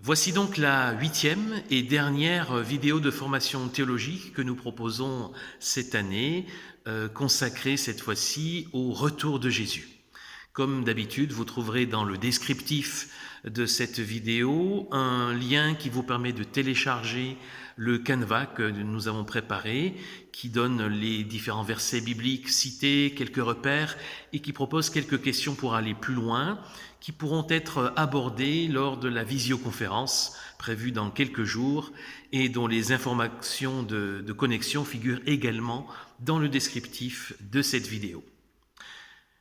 Voici donc la 8e et dernière vidéo de formation théologique que nous proposons cette année, consacrée cette fois-ci au retour de Jésus. Comme d'habitude, vous trouverez dans le descriptif de cette vidéo un lien qui vous permet de télécharger le canevas que nous avons préparé, qui donne les différents versets bibliques cités, quelques repères et qui propose quelques questions pour aller plus loin, qui pourront être abordées lors de la visioconférence prévue dans quelques jours et dont les informations de connexion figurent également dans le descriptif de cette vidéo.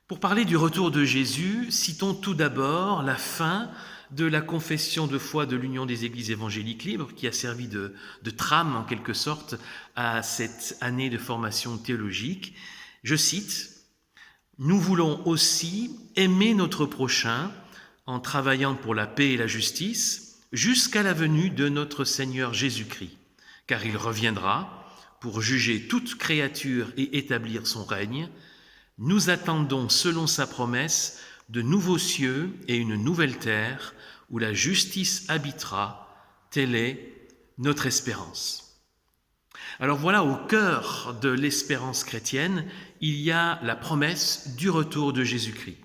Pour parler du retour de Jésus, citons tout d'abord la fin de la confession de foi de l'Union des Églises évangéliques libres, qui a servi de trame en quelque sorte à cette année de formation théologique. Je cite: « Nous voulons aussi aimer notre prochain en travaillant pour la paix et la justice jusqu'à la venue de notre Seigneur Jésus-Christ, car il reviendra pour juger toute créature et établir son règne. Nous attendons, selon sa promesse, de nouveaux cieux et une nouvelle terre où la justice habitera. Telle est notre espérance. » Alors voilà, au cœur de l'espérance chrétienne, il y a la promesse du retour de Jésus-Christ.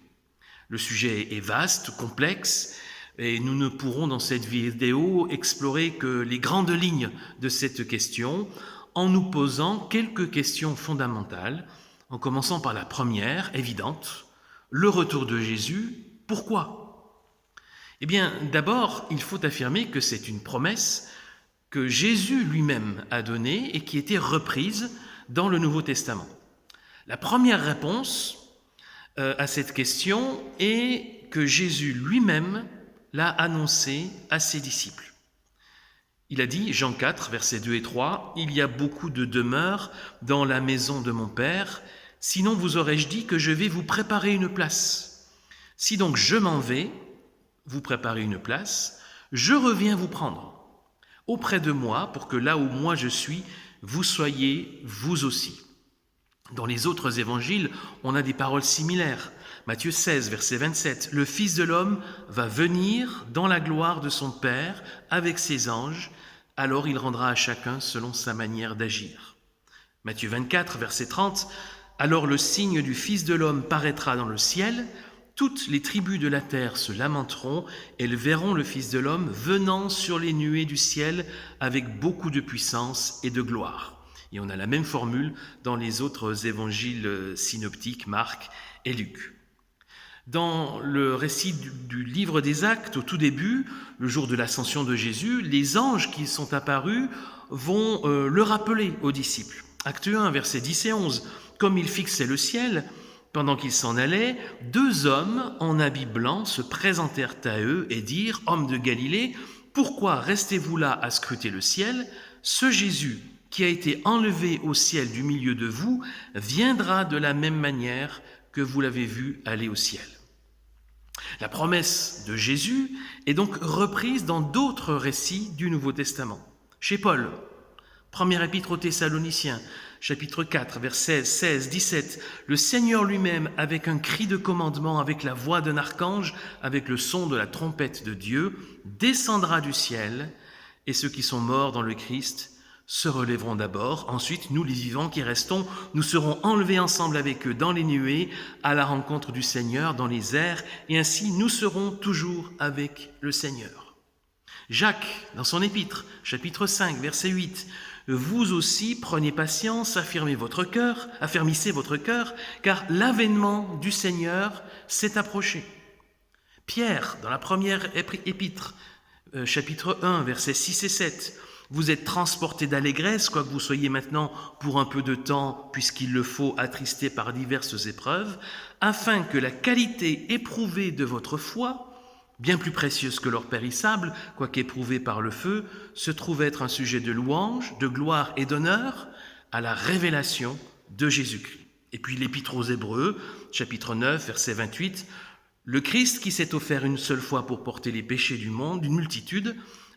Le sujet est vaste, complexe, et nous ne pourrons dans cette vidéo explorer que les grandes lignes de cette question en nous posant quelques questions fondamentales, en commençant par la première, évidente: le retour de Jésus, pourquoi ? Eh bien, d'abord, il faut affirmer que c'est une promesse que Jésus lui-même a donnée et qui était reprise dans le Nouveau Testament. La première réponse à cette question est que Jésus lui-même l'a annoncé à ses disciples. Il a dit, Jean 4, versets 2 et 3, « Il y a beaucoup de demeures dans la maison de mon Père, sinon vous aurais-je dit que je vais vous préparer une place. Si donc je m'en vais, vous préparer une place, je reviens vous prendre auprès de moi pour que là où moi je suis, vous soyez vous aussi. » Dans les autres évangiles, on a des paroles similaires. Matthieu 16, verset 27, « Le Fils de l'homme va venir dans la gloire de son Père avec ses anges, alors il rendra à chacun selon sa manière d'agir. » Matthieu 24, verset 30, « Alors le signe du Fils de l'homme paraîtra dans le ciel, toutes les tribus de la terre se lamenteront, elles verront le Fils de l'homme venant sur les nuées du ciel avec beaucoup de puissance et de gloire. » Et on a la même formule dans les autres évangiles synoptiques, Marc et Luc. Dans le récit du livre des Actes, au tout début, le jour de l'ascension de Jésus, les anges qui sont apparus vont le rappeler aux disciples. Acte 1, versets 10 et 11. « Comme ils fixaient le ciel, pendant qu'ils s'en allaient, deux hommes en habits blancs se présentèrent à eux et dirent, « Hommes de Galilée, pourquoi restez-vous là à scruter le ciel ? Ce Jésus qui a été enlevé au ciel du milieu de vous viendra de la même manière que vous l'avez vu aller au ciel. » La promesse de Jésus est donc reprise dans d'autres récits du Nouveau Testament. Chez Paul, première épître aux Thessaloniciens, chapitre 4, versets 16-17, « Le Seigneur lui-même, avec un cri de commandement, avec la voix d'un archange, avec le son de la trompette de Dieu, descendra du ciel, et ceux qui sont morts dans le Christ se relèveront d'abord. Ensuite, nous, les vivants qui restons, nous serons enlevés ensemble avec eux dans les nuées, à la rencontre du Seigneur dans les airs, et ainsi nous serons toujours avec le Seigneur. » Jacques, dans son épître, chapitre 5, verset 8, « Vous aussi prenez patience, affermissez votre cœur, car l'avènement du Seigneur s'est approché. » Pierre, dans la première épître, chapitre 1, versets 6 et 7, « Vous êtes transportés d'allégresse, quoique vous soyez maintenant pour un peu de temps, puisqu'il le faut, attristés par diverses épreuves, afin que la qualité éprouvée de votre foi, bien plus précieuse que l'or périssable, quoique éprouvée par le feu, se trouve être un sujet de louange, de gloire et d'honneur à la révélation de Jésus-Christ. » Et puis l'épître aux Hébreux, chapitre 9, verset 28, « Le Christ qui s'est offert une seule fois pour porter les péchés du monde, d'une multitude,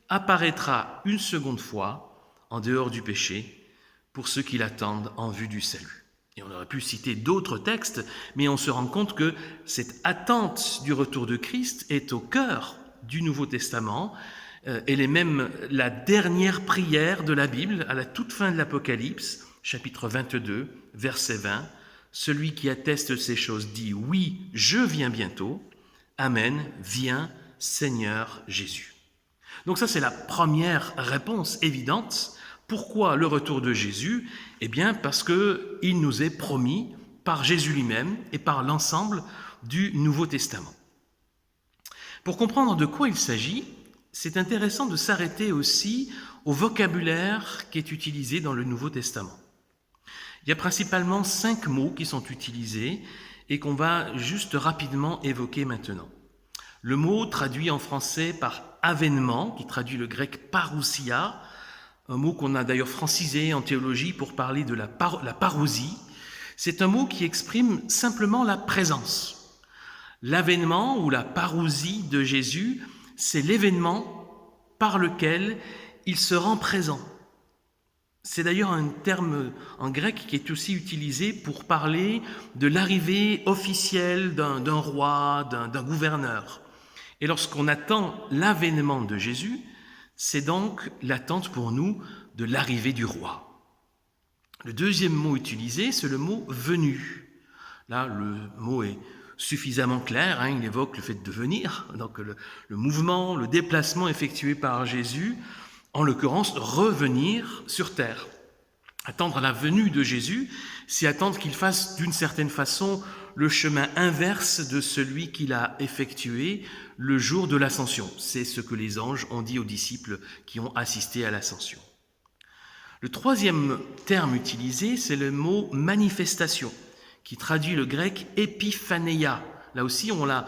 apparaîtra une seconde fois en dehors du péché pour ceux qui l'attendent en vue du salut. » Et on aurait pu citer d'autres textes, mais on se rend compte que cette attente du retour de Christ est au cœur du Nouveau Testament Elle est même la dernière prière de la Bible, à la toute fin de l'Apocalypse, chapitre 22, verset 20. Celui qui atteste ces choses dit « Oui, je viens bientôt. Amen, viens, Seigneur Jésus. » Donc ça, c'est la première réponse évidente. Pourquoi le retour de Jésus? Eh bien, parce qu'il nous est promis par Jésus lui-même et par l'ensemble du Nouveau Testament. Pour comprendre de quoi il s'agit, c'est intéressant de s'arrêter aussi au vocabulaire qui est utilisé dans le Nouveau Testament. Il y a principalement 5 mots qui sont utilisés et qu'on va juste rapidement évoquer maintenant. Le mot traduit en français par avènement, qui traduit le grec parousia, un mot qu'on a d'ailleurs francisé en théologie pour parler de la parousie. C'est un mot qui exprime simplement la présence. L'avènement ou la parousie de Jésus, c'est l'événement par lequel il se rend présent. C'est d'ailleurs un terme en grec qui est aussi utilisé pour parler de l'arrivée officielle d'un roi, d'un gouverneur. Et lorsqu'on attend l'avènement de Jésus, c'est donc l'attente pour nous de l'arrivée du roi. Le deuxième mot utilisé, c'est le mot « venu ». Là, le mot est suffisamment clair, il évoque le fait de venir, donc le mouvement, le déplacement effectué par Jésus, en l'occurrence, revenir sur terre. Attendre la venue de Jésus, c'est attendre qu'il fasse d'une certaine façon le chemin inverse de celui qu'il a effectué le jour de l'ascension. C'est ce que les anges ont dit aux disciples qui ont assisté à l'ascension. Le troisième terme utilisé, c'est le mot manifestation, qui traduit le grec épiphanéia. Là aussi, on l'a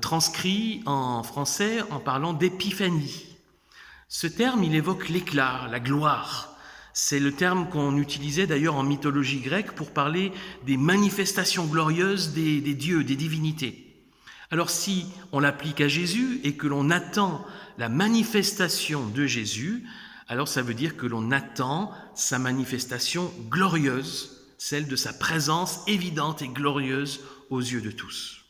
transcrit en français en parlant d'épiphanie. Ce terme, il évoque l'éclat, la gloire. C'est le terme qu'on utilisait d'ailleurs en mythologie grecque pour parler des manifestations glorieuses des dieux, des divinités. Alors si on l'applique à Jésus et que l'on attend la manifestation de Jésus, alors ça veut dire que l'on attend sa manifestation glorieuse, celle de sa présence évidente et glorieuse aux yeux de tous.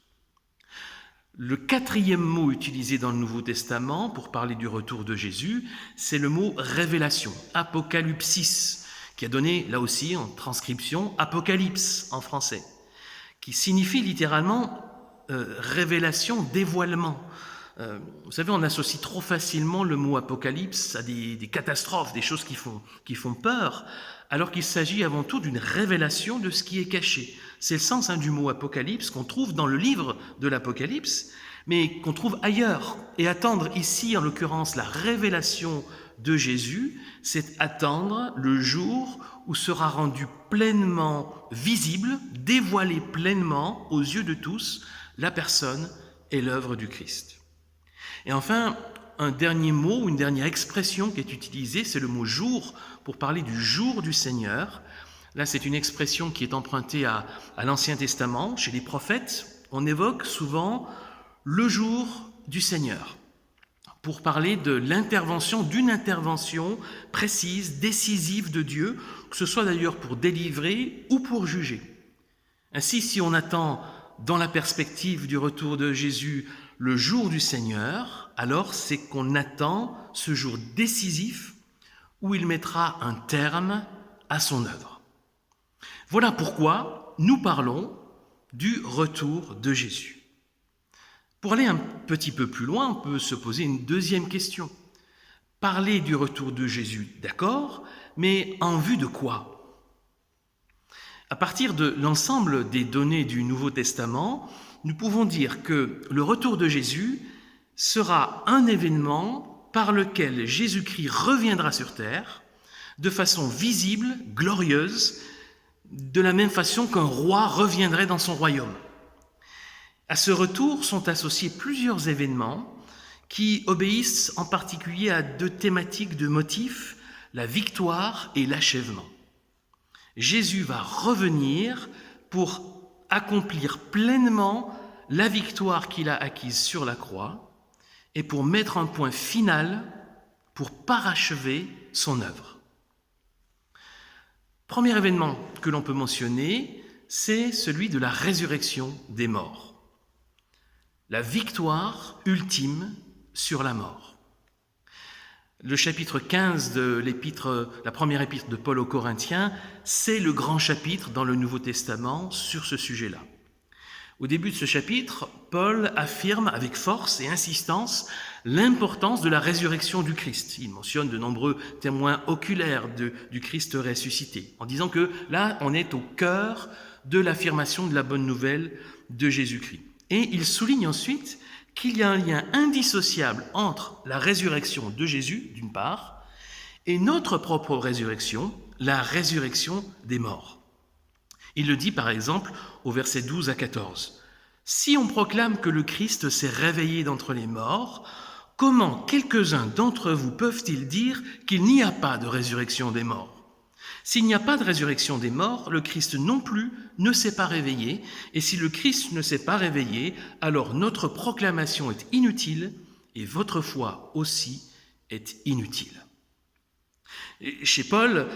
Le quatrième mot utilisé dans le Nouveau Testament pour parler du retour de Jésus, c'est le mot révélation, apocalypsis, qui a donné là aussi en transcription apocalypse en français, qui signifie littéralement révélation, dévoilement. Vous savez, on associe trop facilement le mot apocalypse à des catastrophes, des choses qui font peur, alors qu'il s'agit avant tout d'une révélation de ce qui est caché. C'est le sens du mot apocalypse qu'on trouve dans le livre de l'Apocalypse, mais qu'on trouve ailleurs. Et attendre ici, en l'occurrence, la révélation de Jésus, c'est attendre le jour où sera rendu pleinement visible, dévoilé pleinement aux yeux de tous, la personne et l'œuvre du Christ. Et enfin, un dernier mot, une dernière expression qui est utilisée, c'est le mot « jour » pour parler du jour du Seigneur. Là, c'est une expression qui est empruntée à l'Ancien Testament. Chez les prophètes, on évoque souvent le jour du Seigneur pour parler de l'intervention, d'une intervention précise, décisive de Dieu, que ce soit d'ailleurs pour délivrer ou pour juger. Ainsi, si on attend dans la perspective du retour de Jésus le jour du Seigneur, alors c'est qu'on attend ce jour décisif où il mettra un terme à son œuvre. Voilà pourquoi nous parlons du retour de Jésus. Pour aller un petit peu plus loin, on peut se poser une deuxième question. Parler du retour de Jésus, d'accord, mais en vue de quoi? À partir de l'ensemble des données du Nouveau Testament, nous pouvons dire que le retour de Jésus sera un événement par lequel Jésus-Christ reviendra sur terre de façon visible, glorieuse, de la même façon qu'un roi reviendrait dans son royaume. À ce retour sont associés plusieurs événements qui obéissent en particulier à 2 thématiques de motifs, la victoire et l'achèvement. Jésus va revenir pour accomplir pleinement la victoire qu'il a acquise sur la croix et pour mettre un point final, pour parachever son œuvre. Premier événement que l'on peut mentionner, c'est celui de la résurrection des morts. La victoire ultime sur la mort. Le chapitre 15 de la première épître de Paul aux Corinthiens, c'est le grand chapitre dans le Nouveau Testament sur ce sujet-là. Au début de ce chapitre, Paul affirme avec force et insistance l'importance de la résurrection du Christ. Il mentionne de nombreux témoins oculaires du Christ ressuscité, en disant que là, on est au cœur de l'affirmation de la bonne nouvelle de Jésus-Christ. Et il souligne ensuite qu'il y a un lien indissociable entre la résurrection de Jésus, d'une part, et notre propre résurrection, la résurrection des morts. Il le dit par exemple au verset 12 à 14. « Si on proclame que le Christ s'est réveillé d'entre les morts, comment quelques-uns d'entre vous peuvent-ils dire qu'il n'y a pas de résurrection des morts ? S'il n'y a pas de résurrection des morts, le Christ non plus ne s'est pas réveillé, et si le Christ ne s'est pas réveillé, alors notre proclamation est inutile, et votre foi aussi est inutile. » Et chez Paul,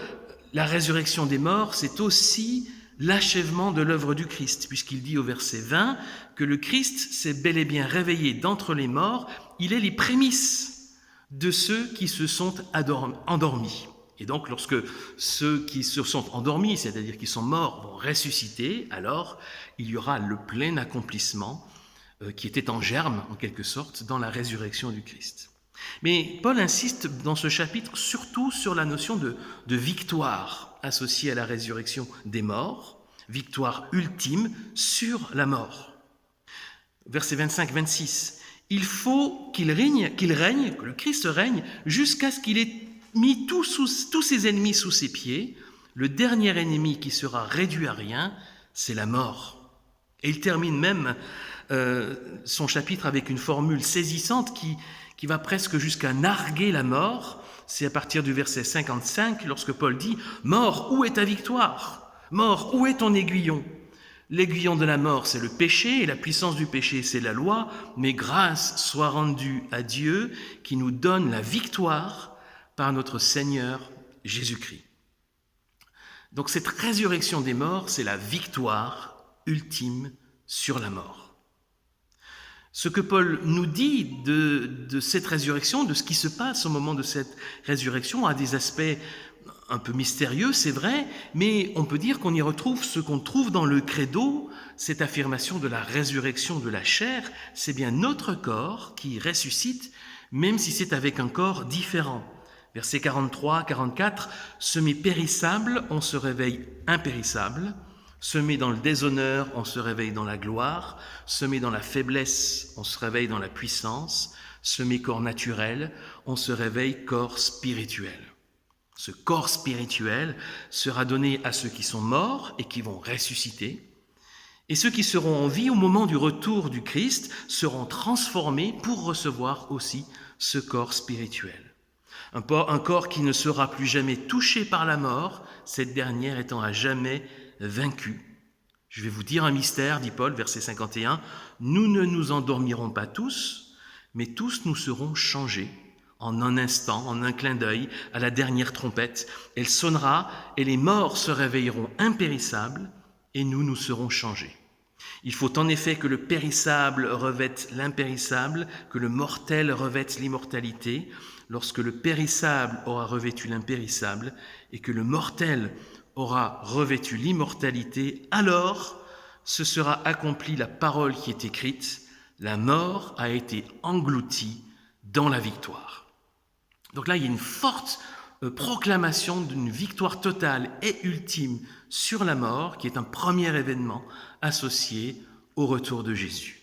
la résurrection des morts, c'est aussi l'achèvement de l'œuvre du Christ, puisqu'il dit au verset 20 que le Christ s'est bel et bien réveillé d'entre les morts, il est les prémices de ceux qui se sont endormis. Et donc, lorsque ceux qui se sont endormis, c'est-à-dire qui sont morts, vont ressusciter, alors il y aura le plein accomplissement qui était en germe, en quelque sorte, dans la résurrection du Christ. Mais Paul insiste dans ce chapitre surtout sur la notion de victoire associée à la résurrection des morts, victoire ultime sur la mort. Versets 25-26. Il faut qu'il règne, que le Christ règne, jusqu'à ce qu'il ait mis tous ses ennemis sous ses pieds. Le dernier ennemi qui sera réduit à rien, c'est la mort. Et il termine même son chapitre avec une formule saisissante qui va presque jusqu'à narguer la mort. C'est à partir du verset 55, lorsque Paul dit « Mort, où est ta victoire ? Mort, où est ton aiguillon ?» L'aiguillon de la mort, c'est le péché, et la puissance du péché, c'est la loi, mais grâce soit rendue à Dieu qui nous donne la victoire par notre Seigneur Jésus-Christ. Donc cette résurrection des morts, c'est la victoire ultime sur la mort. Ce que Paul nous dit de cette résurrection, de ce qui se passe au moment de cette résurrection, a des aspects un peu mystérieux, c'est vrai, mais on peut dire qu'on y retrouve ce qu'on trouve dans le credo, cette affirmation de la résurrection de la chair, c'est bien notre corps qui ressuscite, même si c'est avec un corps différent. Versets 43, 44, « Semé périssable, on se réveille impérissable. Semé dans le déshonneur, on se réveille dans la gloire. Semé dans la faiblesse, on se réveille dans la puissance. Semé corps naturel, on se réveille corps spirituel. » Ce corps spirituel sera donné à ceux qui sont morts et qui vont ressusciter. Et ceux qui seront en vie au moment du retour du Christ seront transformés pour recevoir aussi ce corps spirituel. Un corps qui ne sera plus jamais touché par la mort, cette dernière étant à jamais vaincue. Je vais vous dire un mystère, dit Paul, verset 51, « Nous ne nous endormirons pas tous, mais tous nous serons changés. En un instant, en un clin d'œil, à la dernière trompette, elle sonnera et les morts se réveilleront impérissables et nous serons changés. Il faut en effet que le périssable revête l'impérissable, que le mortel revête l'immortalité. Lorsque le périssable aura revêtu l'impérissable et que le mortel aura revêtu l'immortalité, alors ce sera accomplie la parole qui est écrite, la mort a été engloutie dans la victoire. Donc là, il y a une forte proclamation d'une victoire totale et ultime sur la mort, qui est un premier événement associé au retour de Jésus.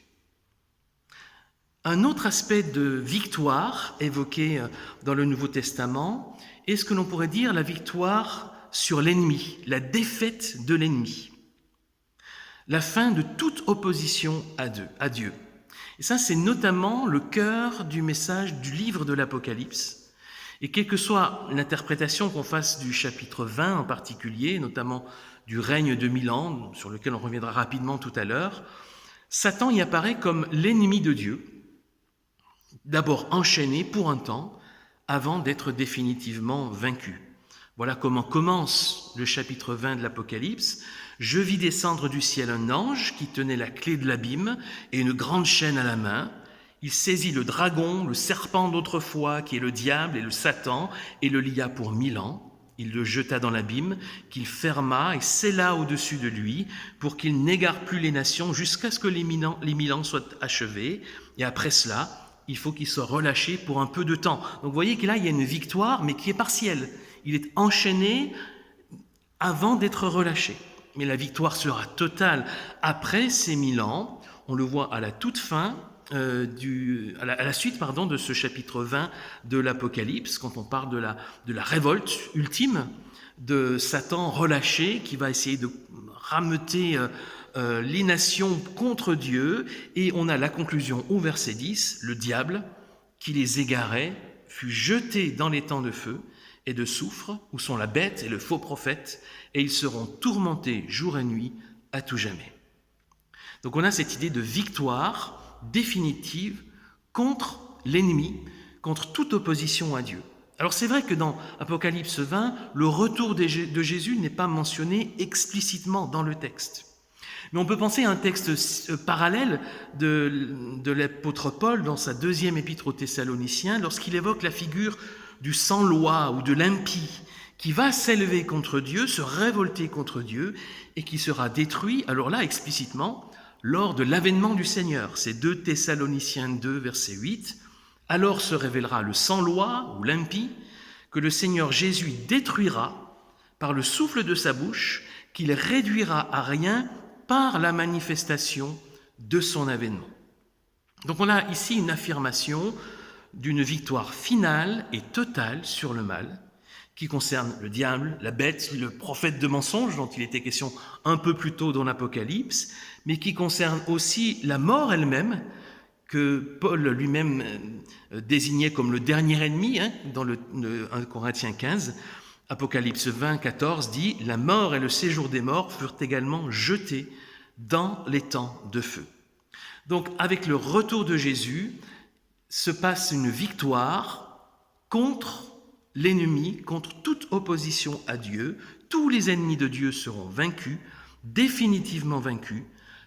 Un autre aspect de victoire évoqué dans le Nouveau Testament est ce que l'on pourrait dire la victoire sur l'ennemi, la défaite de l'ennemi, la fin de toute opposition à Dieu. Et ça, c'est notamment le cœur du message du livre de l'Apocalypse. Et quelle que soit l'interprétation qu'on fasse du chapitre 20 en particulier, notamment du règne de 1000 ans, sur lequel on reviendra rapidement tout à l'heure, Satan y apparaît comme l'ennemi de Dieu, d'abord enchaîné pour un temps, avant d'être définitivement vaincu. Voilà comment commence le chapitre 20 de l'Apocalypse. « Je vis descendre du ciel un ange qui tenait la clé de l'abîme et une grande chaîne à la main. Il saisit le dragon, le serpent d'autrefois, qui est le diable et le Satan, et le lia pour 1000 ans. Il le jeta dans l'abîme, qu'il ferma et scella au-dessus de lui, pour qu'il n'égare plus les nations jusqu'à ce que les 1000 ans soient achevés. Et après cela, il faut qu'il soit relâché pour un peu de temps. Donc vous voyez que là, il y a une victoire, mais qui est partielle. Il est enchaîné avant d'être relâché. Mais la victoire sera totale après ces 1000 ans. On le voit à la toute fin, à la suite de ce chapitre 20 de l'Apocalypse, quand on parle de la révolte ultime de Satan relâché, qui va essayer de rameuter les nations contre Dieu. Et on a la conclusion au verset 10, le diable, qui les égarait, fut jeté dans les temps de feu et de soufre, où sont la bête et le faux prophète, et ils seront tourmentés jour et nuit à tout jamais. Donc on a cette idée de victoire définitive contre l'ennemi, contre toute opposition à Dieu. Alors c'est vrai que dans Apocalypse 20, le retour de Jésus n'est pas mentionné explicitement dans le texte. Mais on peut penser à un texte parallèle de l'apôtre Paul dans sa deuxième épître aux Thessaloniciens, lorsqu'il évoque la figure du sans-loi ou de l'impie qui va s'élever contre Dieu, se révolter contre Dieu et qui sera détruit, alors là explicitement, lors de l'avènement du Seigneur. C'est 2 Thessaloniciens 2, verset 8. « Alors se révélera le sans-loi ou l'impie que le Seigneur Jésus détruira par le souffle de sa bouche, qu'il réduira à rien par la manifestation de son avènement. » Donc on a ici une affirmation d'une victoire finale et totale sur le mal, qui concerne le diable, la bête, le prophète de mensonge dont il était question un peu plus tôt dans l'Apocalypse, mais qui concerne aussi la mort elle-même, que Paul lui-même désignait comme le dernier ennemi, dans le 1 Corinthiens 15. Apocalypse 20, 14 dit « La mort et le séjour des morts furent également jetés dans les temps de feu. » Donc avec le retour de Jésus se passe une victoire contre l'ennemi, contre toute opposition à Dieu. Tous les ennemis de Dieu seront vaincus, définitivement vaincus.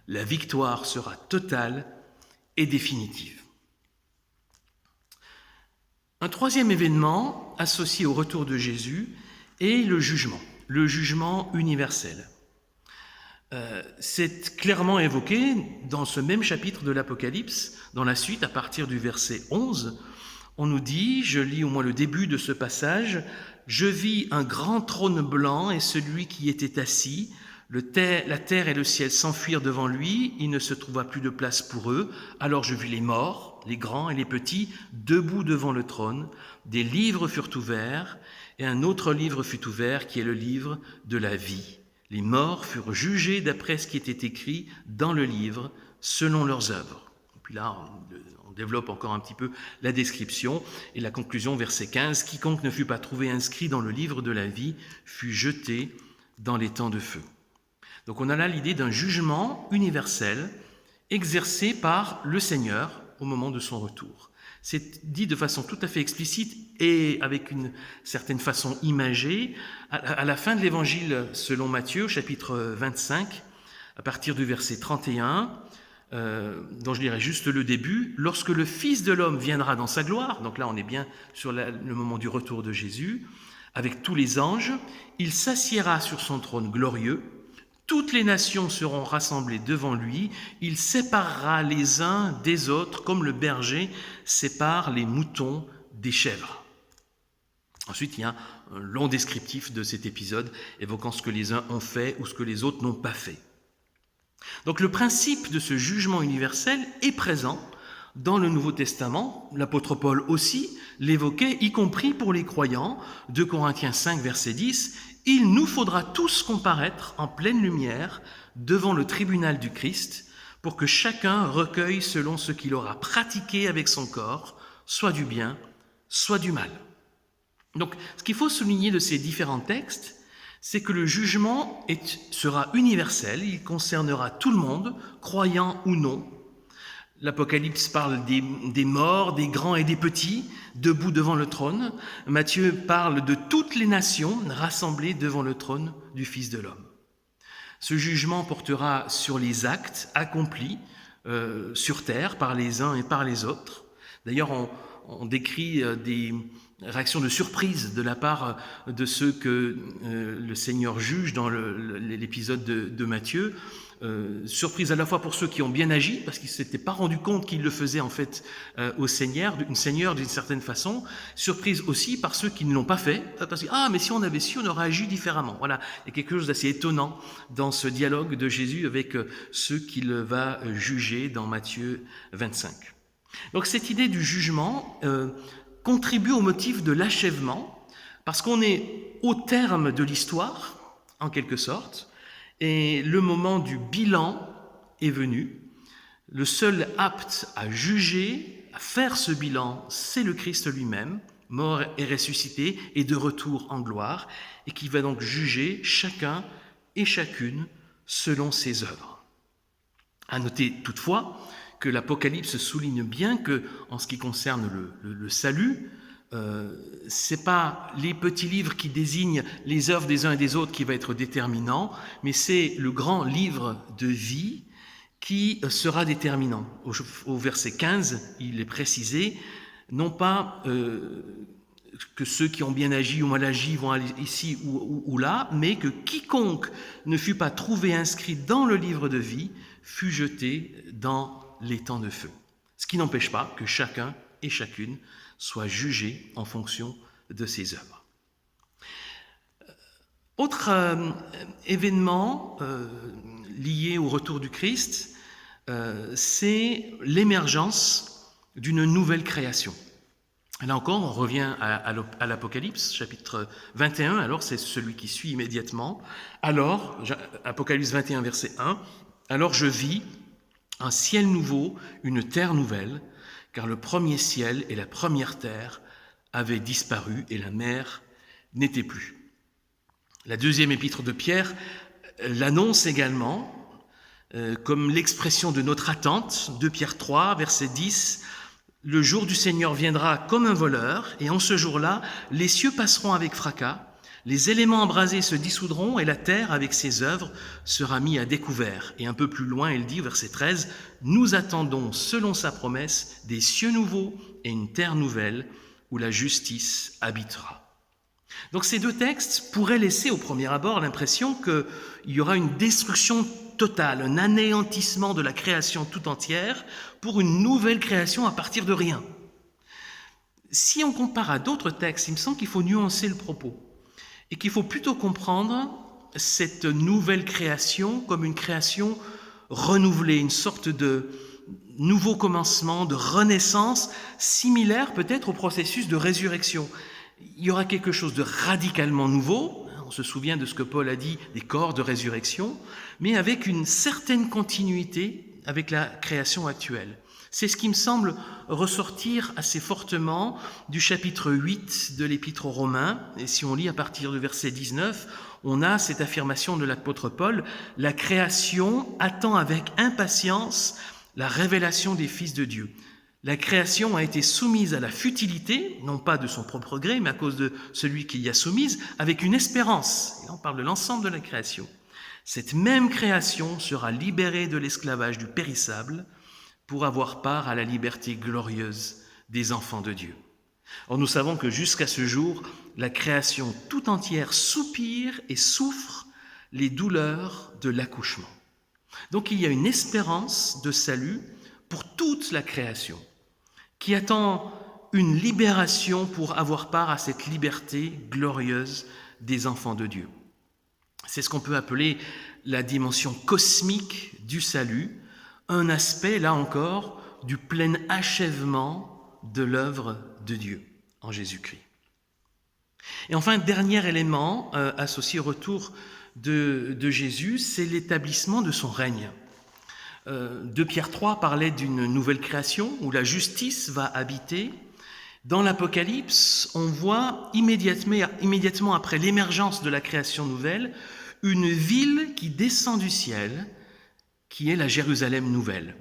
La victoire sera totale et définitive. Un troisième événement associé au retour de Jésus est le jugement universel. C'est clairement évoqué dans ce même chapitre de l'Apocalypse, dans la suite, à partir du verset 11, on nous dit, je lis au moins le début de ce passage, « Je vis un grand trône blanc et celui qui y était assis. La terre et le ciel s'enfuirent devant lui, il ne se trouva plus de place pour eux. Alors je vis les morts, les grands et les petits, debout devant le trône. Des livres furent ouverts, et un autre livre fut ouvert, qui est le livre de la vie. Les morts furent jugés d'après ce qui était écrit dans le livre, selon leurs œuvres. » Et puis là, on développe encore un petit peu la description et la conclusion, verset 15, « Quiconque ne fut pas trouvé inscrit dans le livre de la vie fut jeté dans les temps de feu. » Donc on a là l'idée d'un jugement universel exercé par le Seigneur au moment de son retour. C'est dit de façon tout à fait explicite et avec une certaine façon imagée à la fin de l'Évangile selon Matthieu, chapitre 25, à partir du verset 31, dont je lirai juste le début. « Lorsque le Fils de l'homme viendra dans sa gloire », donc là on est bien sur le moment du retour de Jésus, « avec tous les anges, il s'assiera sur son trône glorieux. Toutes les nations seront rassemblées devant lui. Il séparera les uns des autres comme le berger sépare les moutons des chèvres. » Ensuite, il y a un long descriptif de cet épisode évoquant ce que les uns ont fait ou ce que les autres n'ont pas fait. Donc le principe de ce jugement universel est présent dans le Nouveau Testament. L'apôtre Paul aussi l'évoquait, y compris pour les croyants. 2 Corinthiens 5, verset 10, « Il nous faudra tous comparaître en pleine lumière devant le tribunal du Christ pour que chacun recueille selon ce qu'il aura pratiqué avec son corps, soit du bien, soit du mal. » Donc, ce qu'il faut souligner de ces différents textes, c'est que le jugement sera universel, il concernera tout le monde, croyant ou non. L'Apocalypse parle des morts, des grands et des petits, debout devant le trône. Matthieu parle de toutes les nations rassemblées devant le trône du Fils de l'homme. Ce jugement portera sur les actes accomplis sur terre par les uns et par les autres. D'ailleurs, on décrit des réactions de surprise de la part de ceux que le Seigneur juge dans l'épisode de Matthieu. Surprise à la fois pour ceux qui ont bien agi, parce qu'ils ne s'étaient pas rendus compte qu'ils le faisaient en fait au Seigneur d'une certaine façon. Surprise aussi par ceux qui ne l'ont pas fait, parce que « Ah, mais si on avait su, on aurait agi différemment ». Voilà, il y a quelque chose d'assez étonnant dans ce dialogue de Jésus avec ceux qu'il va juger dans Matthieu 25. Donc cette idée du jugement contribue au motif de l'achèvement, parce qu'on est au terme de l'histoire, en quelque sorte, et le moment du bilan est venu. Le seul apte à juger, à faire ce bilan, c'est le Christ lui-même, mort et ressuscité, et de retour en gloire, et qui va donc juger chacun et chacune selon ses œuvres. À noter toutefois que l'Apocalypse souligne bien que, en ce qui concerne le salut, c'est pas les petits livres qui désignent les œuvres des uns et des autres qui va être déterminant, mais c'est le grand livre de vie qui sera déterminant. Au verset 15, il est précisé, non pas que ceux qui ont bien agi ou mal agi vont aller ici ou là, mais que quiconque ne fut pas trouvé inscrit dans le livre de vie fut jeté dans l'étang de feu. Ce qui n'empêche pas que chacun et chacune soit jugé en fonction de ses œuvres. Autre événement lié au retour du Christ, c'est l'émergence d'une nouvelle création. Là encore, on revient à l'Apocalypse, chapitre 21, alors c'est celui qui suit immédiatement. Alors, Apocalypse 21, verset 1, « Alors je vis un ciel nouveau, une terre nouvelle, car le premier ciel et la première terre avaient disparu et la mer n'était plus. » La deuxième épître de Pierre l'annonce également comme l'expression de notre attente, 2 Pierre 3, verset 10, « Le jour du Seigneur viendra comme un voleur, et en ce jour-là, les cieux passeront avec fracas, les éléments embrasés se dissoudront, et la terre, avec ses œuvres, sera mise à découvert. » Et un peu plus loin, il dit, verset 13, « Nous attendons, selon sa promesse, des cieux nouveaux et une terre nouvelle, où la justice habitera. » Donc ces deux textes pourraient laisser au premier abord l'impression qu'il y aura une destruction totale, un anéantissement de la création tout entière pour une nouvelle création à partir de rien. Si on compare à d'autres textes, il me semble qu'il faut nuancer le propos et qu'il faut plutôt comprendre cette nouvelle création comme une création renouvelée, une sorte de nouveau commencement, de renaissance, similaire peut-être au processus de résurrection. Il y aura quelque chose de radicalement nouveau, on se souvient de ce que Paul a dit, des corps de résurrection, mais avec une certaine continuité avec la création actuelle. C'est ce qui me semble ressortir assez fortement du chapitre 8 de l'Épître aux Romains. Et si on lit à partir du verset 19, on a cette affirmation de l'apôtre Paul, « La création attend avec impatience la révélation des fils de Dieu. » La création a été soumise à la futilité, non pas de son propre gré, mais à cause de celui qui y a soumise, avec une espérance. Et on parle de l'ensemble de la création. Cette même création sera libérée de l'esclavage du périssable pour avoir part à la liberté glorieuse des enfants de Dieu. Or, nous savons que jusqu'à ce jour, la création tout entière soupire et souffre les douleurs de l'accouchement. Donc, il y a une espérance de salut pour toute la création, qui attend une libération pour avoir part à cette liberté glorieuse des enfants de Dieu. C'est ce qu'on peut appeler la dimension cosmique du salut, un aspect, là encore, du plein achèvement de l'œuvre de Dieu en Jésus-Christ. Et enfin, dernier élément associé au retour de Jésus, c'est l'établissement de son règne. 2 Pierre 3 parlait d'une nouvelle création où la justice va habiter. Dans l'Apocalypse, on voit immédiatement après l'émergence de la création nouvelle, une ville qui descend du ciel, qui est la Jérusalem nouvelle.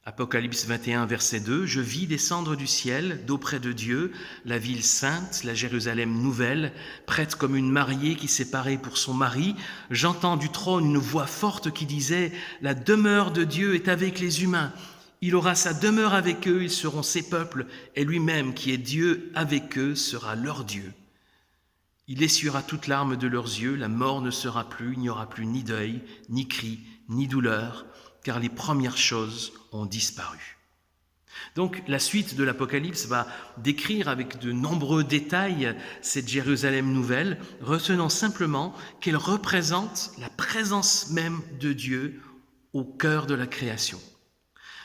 Apocalypse 21, verset 2, « Je vis descendre du ciel, d'auprès de Dieu, la ville sainte, la Jérusalem nouvelle, prête comme une mariée qui s'est parée pour son mari. J'entends du trône une voix forte qui disait, « La demeure de Dieu est avec les humains. Il aura sa demeure avec eux, ils seront ses peuples, et lui-même qui est Dieu avec eux sera leur Dieu. Il essuiera toute larme de leurs yeux, la mort ne sera plus, il n'y aura plus ni deuil, ni cri, ni douleur, car les premières choses ont disparu. » Donc la suite de l'Apocalypse va décrire avec de nombreux détails cette Jérusalem nouvelle, retenant simplement qu'elle représente la présence même de Dieu au cœur de la création.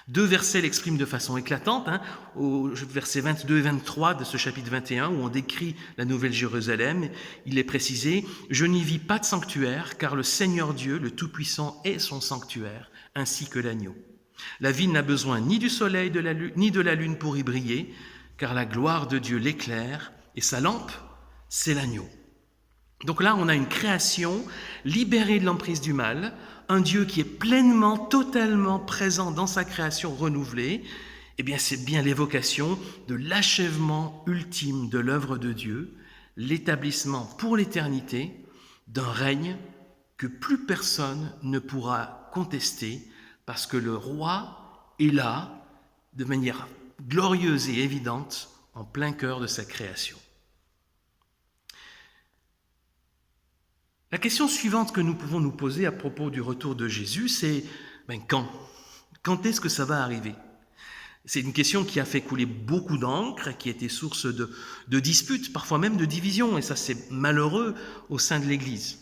2 versets l'expriment de façon éclatante, au versets 22 et 23 de ce chapitre 21, où on décrit la nouvelle Jérusalem. Il est précisé « Je n'y vis pas de sanctuaire, car le Seigneur Dieu, le Tout-Puissant, est son sanctuaire, ainsi que l'agneau. La ville n'a besoin ni du soleil ni de la lune pour y briller, car la gloire de Dieu l'éclaire, et sa lampe, c'est l'agneau. » Donc là, on a une création libérée de l'emprise du mal, un Dieu qui est pleinement, totalement présent dans sa création renouvelée. Eh bien, c'est bien l'évocation de l'achèvement ultime de l'œuvre de Dieu, l'établissement pour l'éternité d'un règne que plus personne ne pourra contester, parce que le roi est là, de manière glorieuse et évidente, en plein cœur de sa création. La question suivante que nous pouvons nous poser à propos du retour de Jésus, c'est quand ? Quand est-ce que ça va arriver ? C'est une question qui a fait couler beaucoup d'encre, qui a été source de disputes, parfois même de divisions, et ça c'est malheureux au sein de l'Église.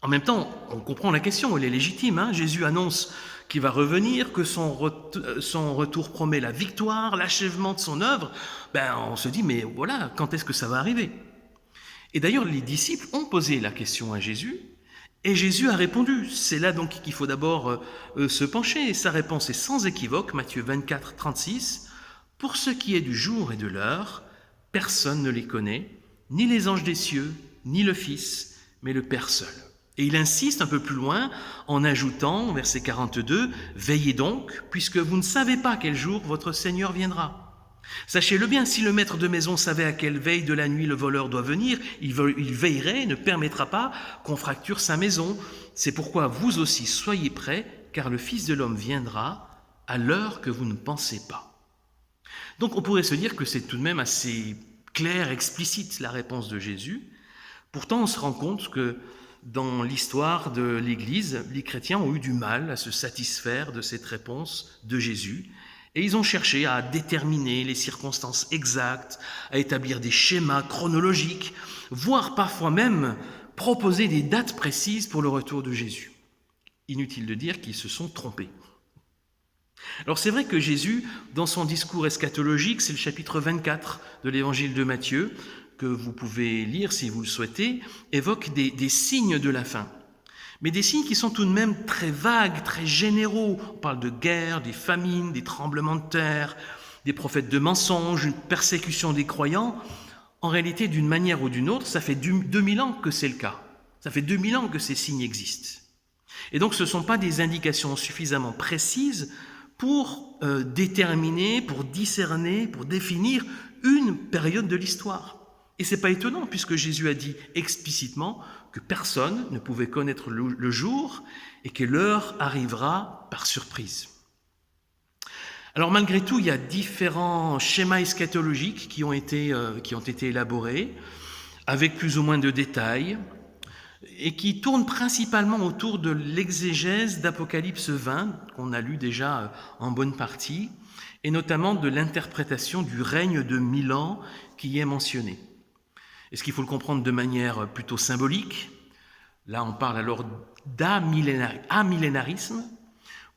En même temps, on comprend la question, elle est légitime. Jésus annonce qu'il va revenir, que son retour promet la victoire, l'achèvement de son œuvre. On se dit, mais voilà, quand est-ce que ça va arriver ? Et d'ailleurs, les disciples ont posé la question à Jésus, et Jésus a répondu. C'est là donc qu'il faut d'abord se pencher, et sa réponse est sans équivoque, Matthieu 24, 36. « Pour ce qui est du jour et de l'heure, personne ne les connaît, ni les anges des cieux, ni le Fils, mais le Père seul. » Et il insiste un peu plus loin en ajoutant, verset 42, « Veillez donc, puisque vous ne savez pas quel jour votre Seigneur viendra. Sachez-le bien, si le maître de maison savait à quelle veille de la nuit le voleur doit venir, il veillerait et ne permettra pas qu'on fracture sa maison. C'est pourquoi vous aussi soyez prêts, car le Fils de l'homme viendra à l'heure que vous ne pensez pas. » Donc on pourrait se dire que c'est tout de même assez clair, explicite la réponse de Jésus. Pourtant on se rend compte que dans l'histoire de l'Église, les chrétiens ont eu du mal à se satisfaire de cette réponse de Jésus. Et ils ont cherché à déterminer les circonstances exactes, à établir des schémas chronologiques, voire parfois même proposer des dates précises pour le retour de Jésus. Inutile de dire qu'ils se sont trompés. Alors c'est vrai que Jésus, dans son discours eschatologique, c'est le chapitre 24 de l'évangile de Matthieu, que vous pouvez lire si vous le souhaitez, évoque des signes de la fin. Mais des signes qui sont tout de même très vagues, très généraux. On parle de guerre, des famines, des tremblements de terre, des prophètes de mensonges, une persécution des croyants. En réalité, d'une manière ou d'une autre, ça fait 2000 ans que c'est le cas. Ça fait 2000 ans que ces signes existent. Et donc, ce ne sont pas des indications suffisamment précises pour déterminer, pour discerner, pour définir une période de l'histoire. Et ce n'est pas étonnant, puisque Jésus a dit explicitement que personne ne pouvait connaître le jour et que l'heure arrivera par surprise. Alors malgré tout, il y a différents schémas eschatologiques qui ont été élaborés, avec plus ou moins de détails, et qui tournent principalement autour de l'exégèse d'Apocalypse 20, qu'on a lu déjà en bonne partie, et notamment de l'interprétation du règne de 1000 ans qui y est mentionné. Est-ce qu'il faut le comprendre de manière plutôt symbolique ? Là, on parle alors d'amillénarisme,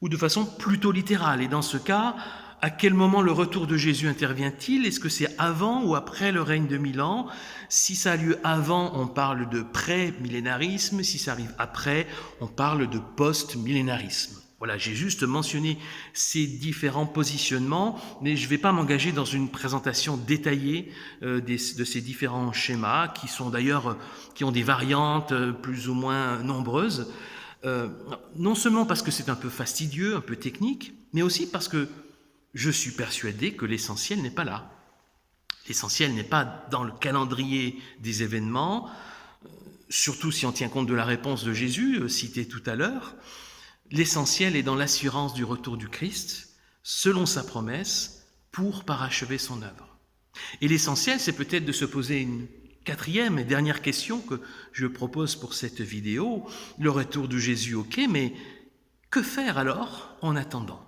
ou de façon plutôt littérale. Et dans ce cas, à quel moment le retour de Jésus intervient-il ? Est-ce que c'est avant ou après le règne de 1000 ans ? Si ça a lieu avant, on parle de pré-millénarisme. Si ça arrive après, on parle de post-millénarisme. Voilà, j'ai juste mentionné ces différents positionnements, mais je ne vais pas m'engager dans une présentation détaillée de ces différents schémas, qui ont des variantes plus ou moins nombreuses. Non seulement parce que c'est un peu fastidieux, un peu technique, mais aussi parce que je suis persuadé que l'essentiel n'est pas là. L'essentiel n'est pas dans le calendrier des événements, surtout si on tient compte de la réponse de Jésus, citée tout à l'heure. L'essentiel est dans l'assurance du retour du Christ, selon sa promesse, pour parachever son œuvre. Et l'essentiel, c'est peut-être de se poser une quatrième et dernière question que je propose pour cette vidéo. Le retour de Jésus, ok, mais que faire alors en attendant ?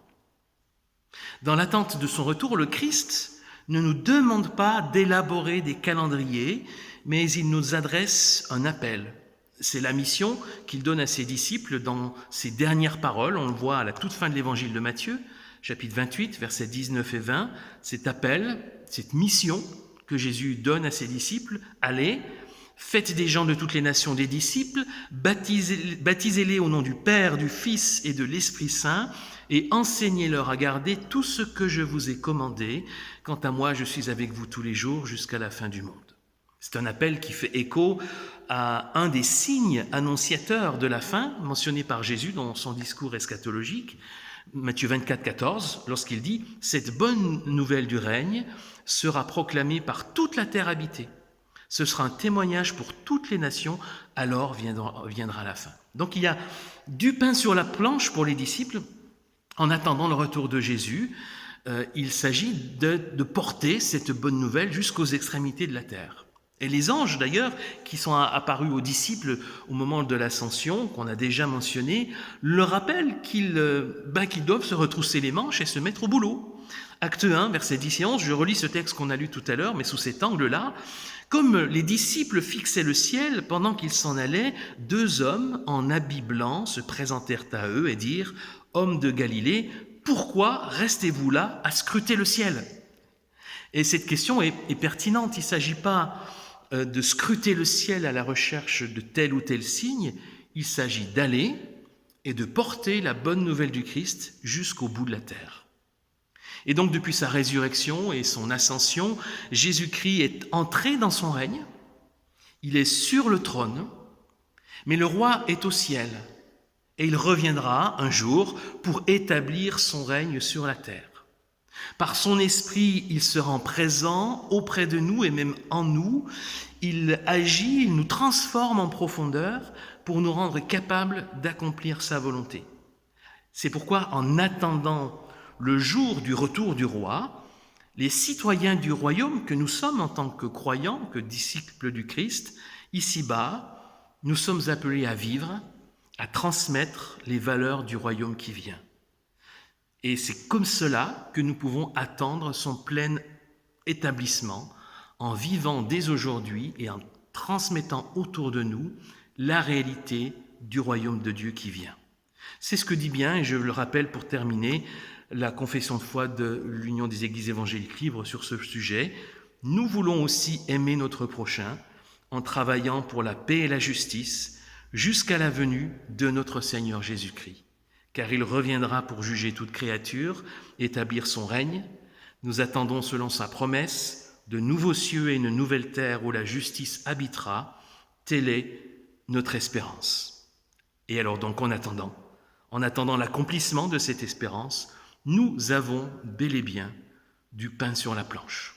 Dans l'attente de son retour, le Christ ne nous demande pas d'élaborer des calendriers, mais il nous adresse un appel. C'est la mission qu'il donne à ses disciples dans ses dernières paroles. On le voit à la toute fin de l'évangile de Matthieu, chapitre 28, versets 19 et 20. Cet appel, cette mission que Jésus donne à ses disciples, allez, faites des gens de toutes les nations des disciples, baptisez-les au nom du Père, du Fils et de l'Esprit Saint, et enseignez-leur à garder tout ce que je vous ai commandé. Quant à moi, je suis avec vous tous les jours jusqu'à la fin du monde. C'est un appel qui fait écho à un des signes annonciateurs de la fin, mentionné par Jésus dans son discours eschatologique, Matthieu 24, 14, lorsqu'il dit « Cette bonne nouvelle du règne sera proclamée par toute la terre habitée. Ce sera un témoignage pour toutes les nations, alors viendra la fin. » Donc il y a du pain sur la planche pour les disciples. En attendant le retour de Jésus, il s'agit de porter cette bonne nouvelle jusqu'aux extrémités de la terre. Et les anges, d'ailleurs, qui sont apparus aux disciples au moment de l'ascension, qu'on a déjà mentionné, leur rappellent qu'ils doivent se retrousser les manches et se mettre au boulot. Acte 1, versets 10 et 11, je relis ce texte qu'on a lu tout à l'heure, mais sous cet angle-là. Comme les disciples fixaient le ciel pendant qu'ils s'en allaient, deux hommes en habits blancs se présentèrent à eux et dirent « Hommes de Galilée, pourquoi restez-vous là à scruter le ciel ?» Et cette question est pertinente. Il ne s'agit pas de scruter le ciel à la recherche de tel ou tel signe. Il s'agit d'aller et de porter la bonne nouvelle du Christ jusqu'au bout de la terre. Et donc, depuis sa résurrection et son ascension, Jésus-Christ est entré dans son règne. Il est sur le trône, mais le roi est au ciel. Et il reviendra un jour pour établir son règne sur la terre. Par son esprit, il se rend présent auprès de nous et même en nous. Il agit, il nous transforme en profondeur pour nous rendre capables d'accomplir sa volonté. C'est pourquoi, en attendant le jour du retour du roi, les citoyens du royaume que nous sommes en tant que croyants, que disciples du Christ, ici-bas, nous sommes appelés à vivre, à transmettre les valeurs du royaume qui vient. Et c'est comme cela que nous pouvons attendre son plein établissement en vivant dès aujourd'hui et en transmettant autour de nous la réalité du royaume de Dieu qui vient. C'est ce que dit bien, et je le rappelle pour terminer, la confession de foi de l'Union des Églises évangéliques libres sur ce sujet. Nous voulons aussi aimer notre prochain en travaillant pour la paix et la justice jusqu'à la venue de notre Seigneur Jésus-Christ. Car il reviendra pour juger toute créature, établir son règne. Nous attendons selon sa promesse de nouveaux cieux et une nouvelle terre où la justice habitera. Telle est notre espérance. Et alors donc en attendant l'accomplissement de cette espérance, nous avons bel et bien du pain sur la planche.